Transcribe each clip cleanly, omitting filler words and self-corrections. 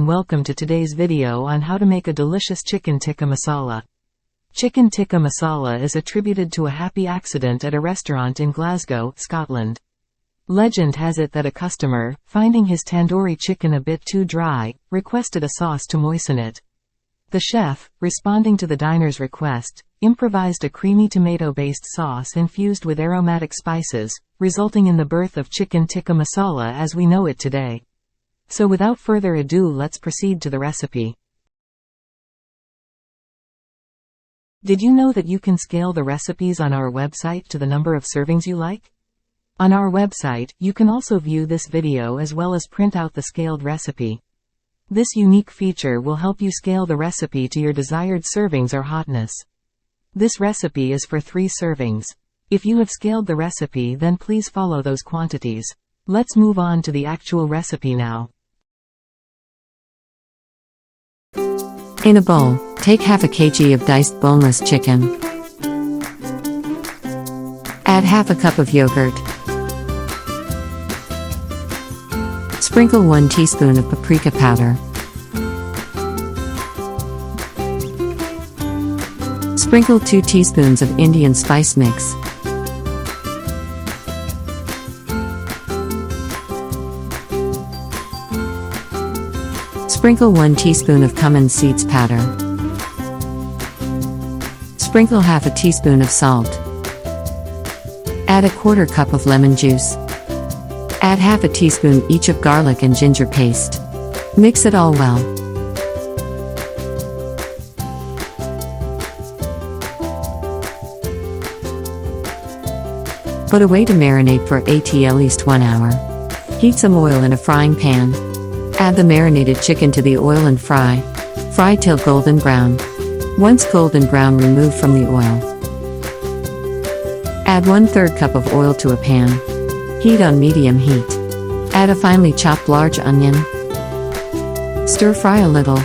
and welcome to today's video on how to make a delicious chicken tikka masala. Chicken tikka masala is attributed to a happy accident at a restaurant in Glasgow, Scotland. Legend has it that a customer, finding his tandoori chicken a bit too dry, requested a sauce to moisten it. The chef, responding to the diner's request, improvised a creamy tomato-based sauce infused with aromatic spices, resulting in the birth of chicken tikka masala as we know it today. So without further ado, let's proceed to the recipe. Did you know that you can scale the recipes on our website to the number of servings you like? On our website, you can also view this video as well as print out the scaled recipe. This unique feature will help you scale the recipe to your desired servings or hotness. This recipe is for 3 servings. If you have scaled the recipe, then please follow those quantities. Let's move on to the actual recipe now. In a bowl, take half a kg of diced boneless chicken. Add half a cup of yogurt. Sprinkle 1 teaspoon of paprika powder. Sprinkle 2 teaspoons of Indian spice mix. Sprinkle 1 teaspoon of cumin seeds powder. Sprinkle half a teaspoon of salt. Add a quarter cup of lemon juice. Add half a teaspoon each of garlic and ginger paste. Mix it all well. Put away to marinate for at least 1 hour. Heat some oil in a frying pan. Add the marinated chicken to the oil and fry. Fry till golden brown. Once golden brown, remove from the oil. Add 1/3 cup of oil to a pan. Heat on medium heat. Add a finely chopped large onion. Stir fry a little.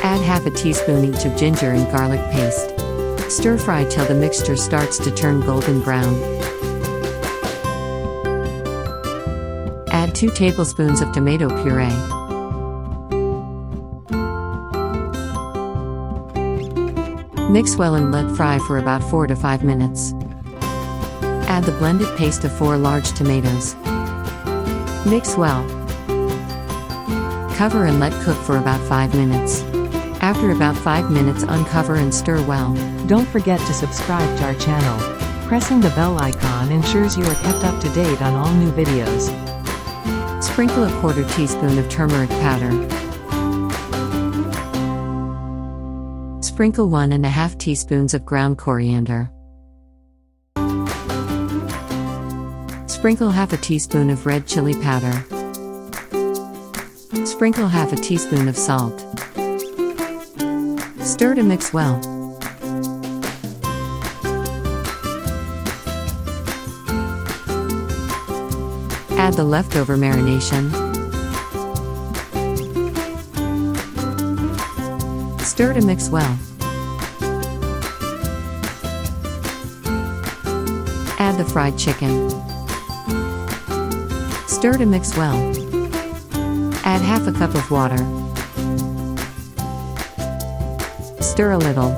Add half a teaspoon each of ginger and garlic paste. Stir fry till the mixture starts to turn golden brown. Add 2 tablespoons of tomato puree. Mix well and let fry for about 4 to 5 minutes. Add the blended paste of 4 large tomatoes. Mix well. Cover and let cook for about 5 minutes. After about 5 minutes, uncover and stir well. Don't forget to subscribe to our channel. Pressing the bell icon ensures you are kept up to date on all new videos. Sprinkle a quarter teaspoon of turmeric powder. Sprinkle 1½ teaspoons of ground coriander. Sprinkle half a teaspoon of red chili powder. Sprinkle half a teaspoon of salt. Stir to mix well. Add the leftover marination. Stir to mix well. Add the fried chicken. Stir to mix well. Add half a cup of water. Stir a little.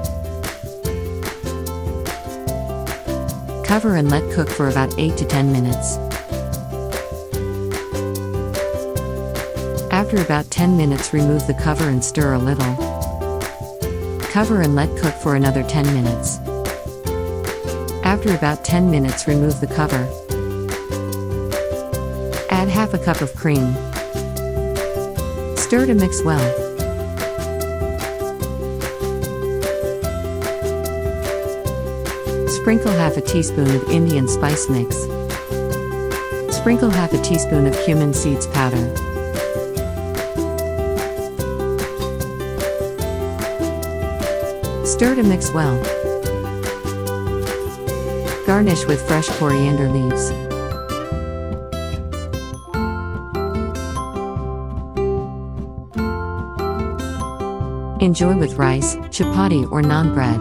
Cover and let cook for about 8 to 10 minutes. After about 10 minutes, remove the cover and stir a little. Cover and let cook for another 10 minutes. After about 10 minutes, remove the cover. Add half a cup of cream. Stir to mix well. Sprinkle half a teaspoon of Indian spice mix. Sprinkle half a teaspoon of cumin seeds powder. Stir to mix well. Garnish with fresh coriander leaves. Enjoy with rice, chapati or naan bread.